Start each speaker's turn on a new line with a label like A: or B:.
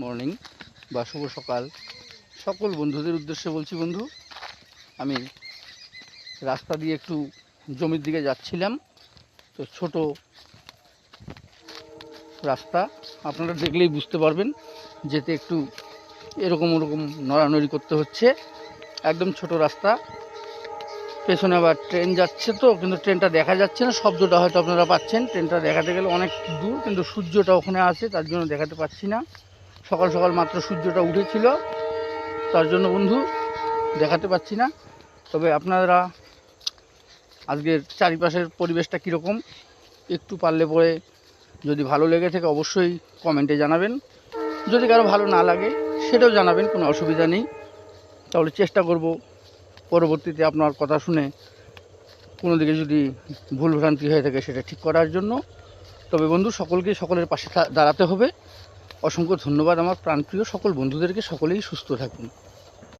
A: Morning বা শুভ সকাল সকল বন্ধুদের উদ্দেশ্যে বলছি। বন্ধু, আমি রাস্তা দিয়ে একটু জমির দিকে যাচ্ছিলাম, তো ছোট রাস্তা, আপনারা দেখলেই বুঝতে পারবেন। যেতে একটু এরকম ওরকম নড়ানড়ি করতে হচ্ছে, একদম ছোট রাস্তা। পেছনে আবার ট্রেন যাচ্ছে, তো কিন্তু ট্রেনটা দেখা যাচ্ছে না, শব্দটা হয়তো আপনারা পাচ্ছেন। ট্রেনটা দেখাতে গেলে অনেক দূর, কিন্তু সূর্যটা ওখানে আছে, তার জন্য দেখাতে পাচ্ছি না। সকাল সকাল মাত্র সূর্যটা উঠেছিল, তার জন্য বন্ধু দেখাতে পাচ্ছি না। তবে আপনারা আজকের চারিপাশের পরিবেশটা কীরকম একটু পারলে পরে যদি ভালো লেগে থাকে অবশ্যই কমেন্টে জানাবেন। যদি কারো ভালো না লাগে সেটাও জানাবেন, কোনো অসুবিধা নেই। তাহলে চেষ্টা করব পরবর্তীতে আপনার কথা শুনে কোনো দিকে যদি ভুলভ্রান্তি হয়ে থাকে সেটা ঠিক করার জন্য। তবে বন্ধু, সকলকে সকলের পাশে দাঁড়াতে হবে। অসংখ্য ধন্যবাদ আমার প্রাণপ্রিয় সকল বন্ধুদেরকে। সকলেই সুস্থ থাকুন।